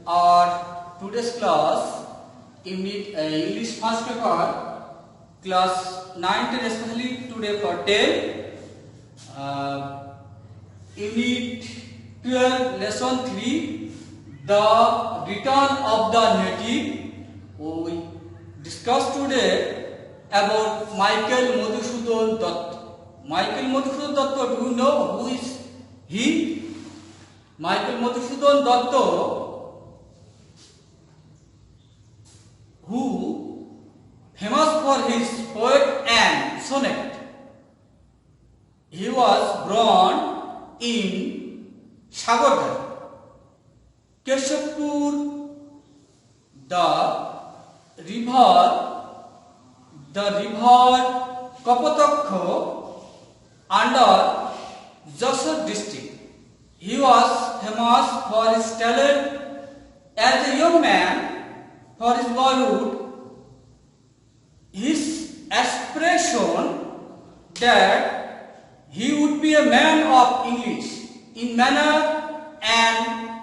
our today's class English first paper class 9 10 especially today for 10 unit 12 lesson 3 the return of the native. We discussed today about Michael Madhusudan Dutt. Michael Madhusudan Dutt, do you know who is he? Michael Madhusudan Dutt, who famous for his poet and sonnet. He was born in Sagartha, Keshapur, the river Kapotakha under Jashore district. He was famous for his talent as a young man for his boyhood. His aspiration that he would be a man of English in manner and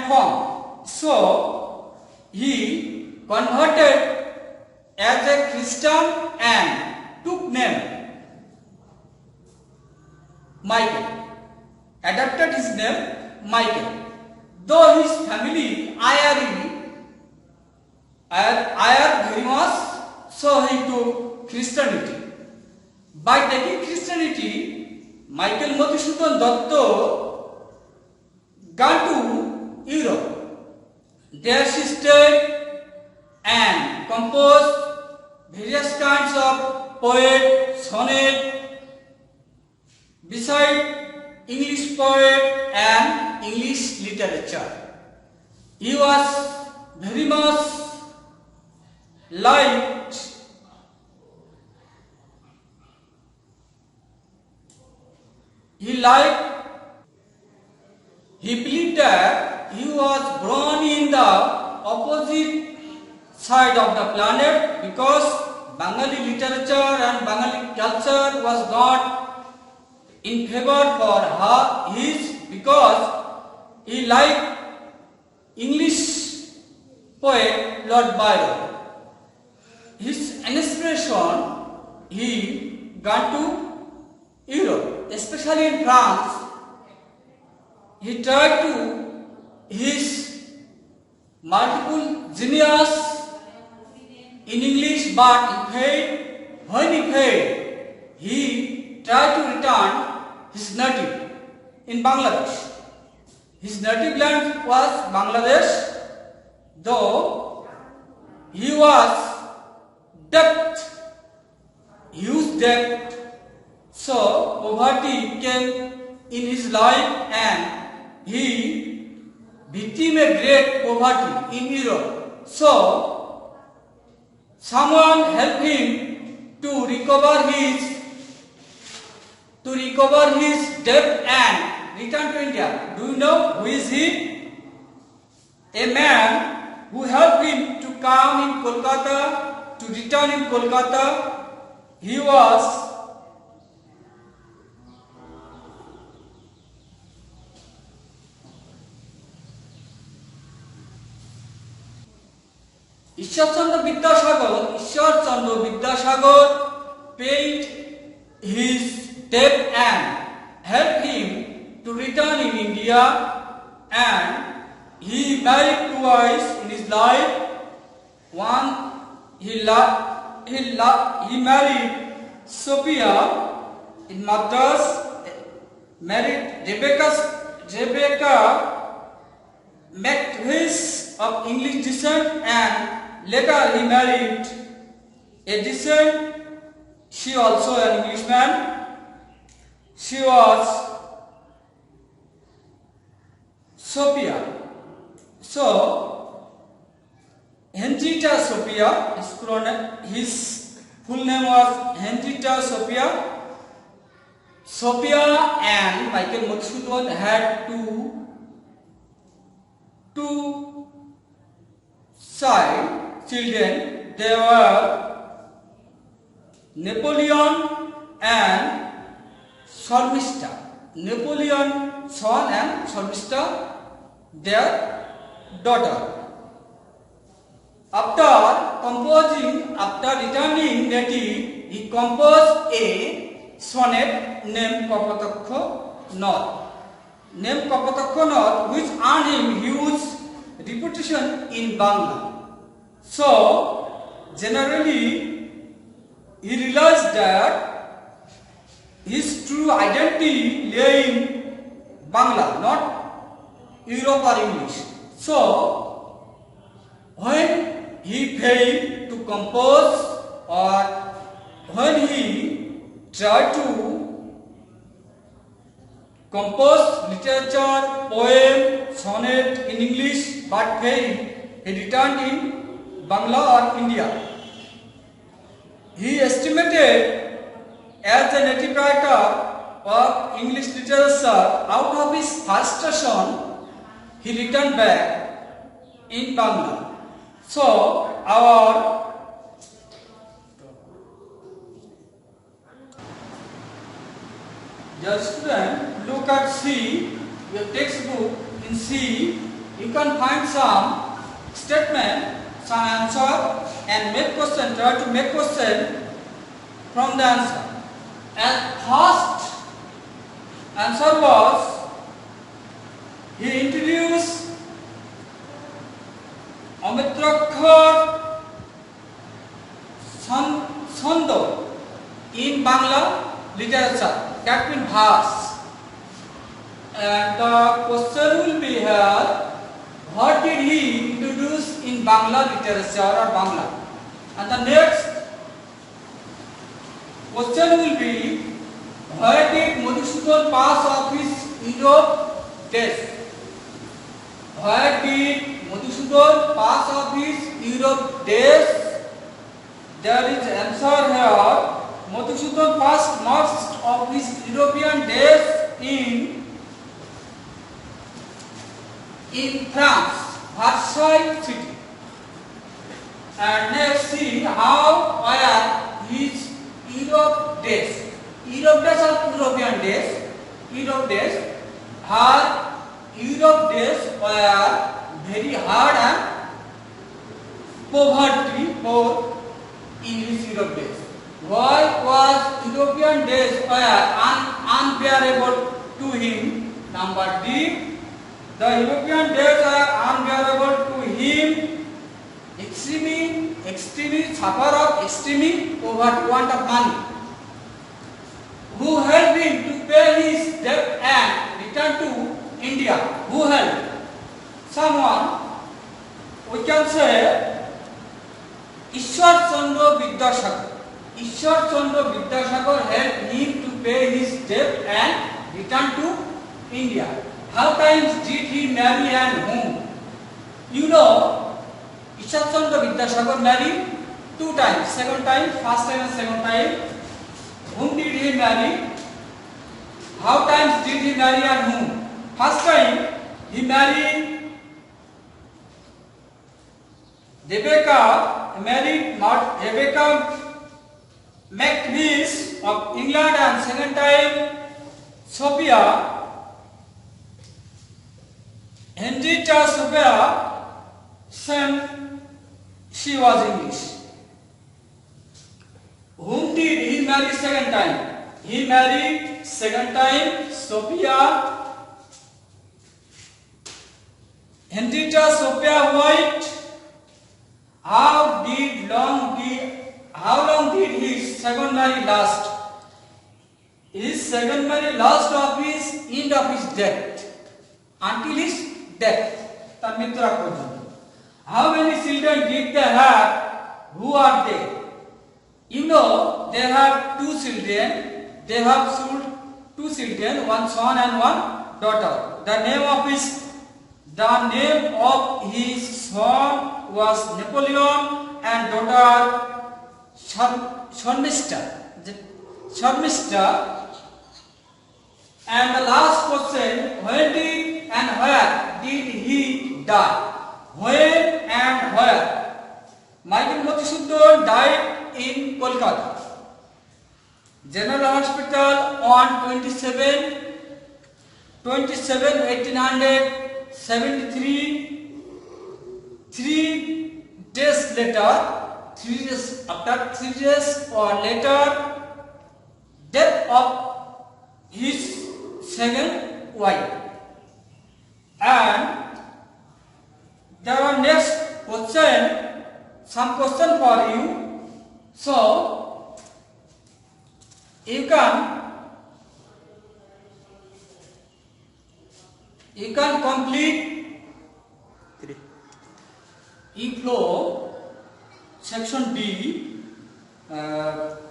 form. So he converted as a Christian and took name Michael. Adopted his name Michael. Though his family ayar very much, so he took Christianity. By taking Christianity, Michael Madhusudan Dutt gone to Europe. There she stayed and composed various kinds of poet, sonnet, beside English poet and English literature. He was very much liked He believed that he was born in the opposite side of the planet because Bengali literature and Bengali culture was not in favor for his, because he liked English poet Lord Byron. His inspiration, he gone to Europe, especially in France. He tried to his multiple genius in English, but he failed. When he failed, he tried to return his native in Bangladesh. His native land was Bangladesh, though he was huge debt, so poverty came in his life and he became a great poverty in Europe. So someone helped him to recover his debt and return to India. Do you know who is he? A man who helped him to come in Kolkata, to return in Kolkata. He was Ishwar Chandra Vidyasagar paid his debt and helped him to return in India, and he married twice in his life. One, he married Sophia in Madras, married Rebecca McTwiss of English descent, and later he married a descent. She also an Englishman. She was Sophia. So Henrietta Sophia, his full name was Henrietta Sophia. Sophia and Michael Madhusudan had two children. They were Napoleon and Shormista. Napoleon son and Sharmista their daughter. After returning native, he composed a sonnet named Kapatakkha Nath. Named Kapatakkha Nath, which earned him huge reputation in Bangla. So, generally, he realized that his true identity lay in Bangla, not Europe or English. So, when he failed to compose, or when he tried to compose literature, poem, sonnet in English but failed, he returned in Bangla or India. He estimated as a native writer of English literature. Out of his frustration, he returned back in Bangla. So, our dear student, look at C, your textbook. In C, you can find some statement, some answer, and make question. Try to make question from the answer. And first answer was, he introduced Amitrakhar Sando in Bangla literature. That means verse. And the question will be here, what did he introduce in Bangla literature or Bangla? And the next question will be, where did Madhusudan pass of his Europe days? Where did Madhusudan pass of his Europe days? There is answer here. Madhusudan passed most of his European days in France, Versailles city. And next, see how were his Europe days. Europe days are European days. Europe days. Her Europe days were very hard and poverty for English Europe days. Why was European days were unbearable to him? Number D. The European days are unbearable to him. Extremely suffer of extreme poverty, want of money. Who helped him to pay his debt and return to India? Who helped? Someone, we can say, Ishwar Chandra Vidyasagar. Ishwar Chandra Vidyasagar helped him to pay his debt and return to India. How times did he marry and whom? You know, Ishwar Chandra Vidyasagar married 2 times. Second time, first time and second time. Whom did he marry? How times did he marry and whom? First time, he married Rebecca Mactavish of England, and second time Sophia Henrietta Sophia, same, she was English. Whom did he marry second time? He married second time Sophia Henrietta Sophia White. How long did his second marriage last? His second marriage last of his end of his death, until his death. How many children did they have? Who are they? You know, they have 2 children. They have 2 children, one son and one daughter. The name of his son was Napoleon, and daughter Sharmista. And the last question, when did and where did he die? When and where? Michael Madhusudan died in Kolkata General Hospital on 27 27, 1873, 3 days later, 3 days after 3 days or later, death of his second wife. And there are next question, some question for you. So you can complete E-flow section D.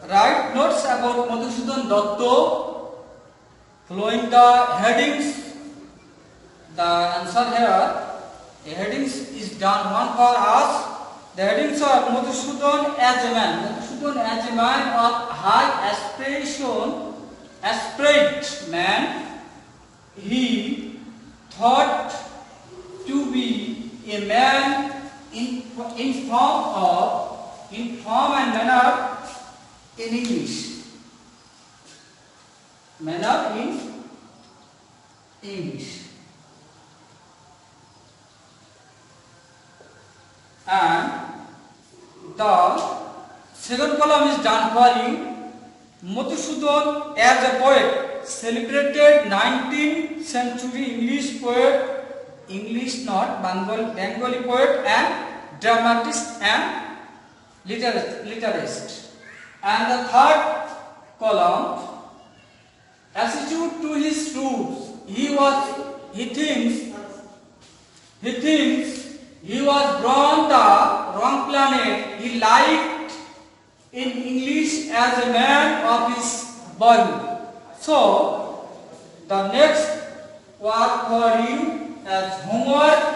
Write notes about Madhusudan Datta, following the headings. The answer here, the headings is done one for us. The headings are Madhusudan as a man. Madhusudan as a man of high aspirate man. He thought to be a man in form and manner in English. Manner in English. And the second column is done for you. Madhusudan as a poet, celebrated 19th century English poet, English not Bengali poet and dramatist and literarist. And the third column, attitude to his roots. He thinks he was born the wrong planet. He liked in English as a man of his boyhood. So the next work for you as homework.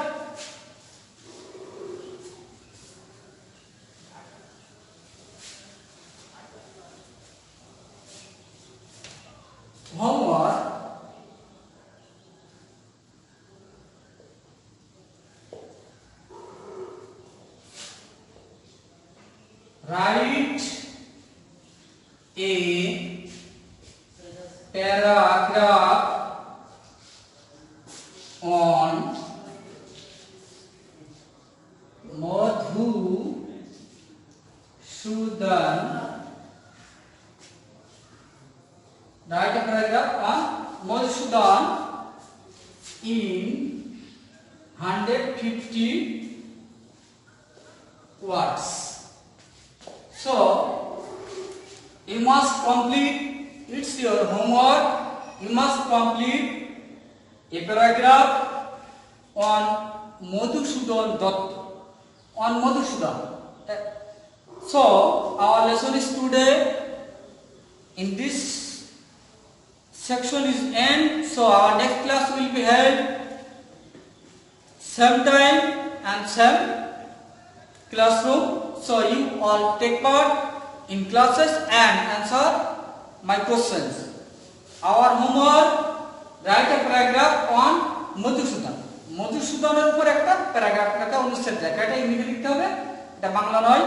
Write a paragraph on Madhusudan. Write a paragraph on Madhusudan in 150 words. So you must complete, it's your homework, you must complete a paragraph on Madhusudan Datta, on Madhusudan. So our lesson is today, in this section is end. So our next class will be held same time and same classroom. So you all take part in classes and answer my questions. Our homework, write a paragraph on Madhusudan. Madhusudaনের উপর একটা paragraph লেখা অনুচ্ছেদ লেখা, এটা ইংরেজি লিখতে হবে, এটা বাংলা নয়।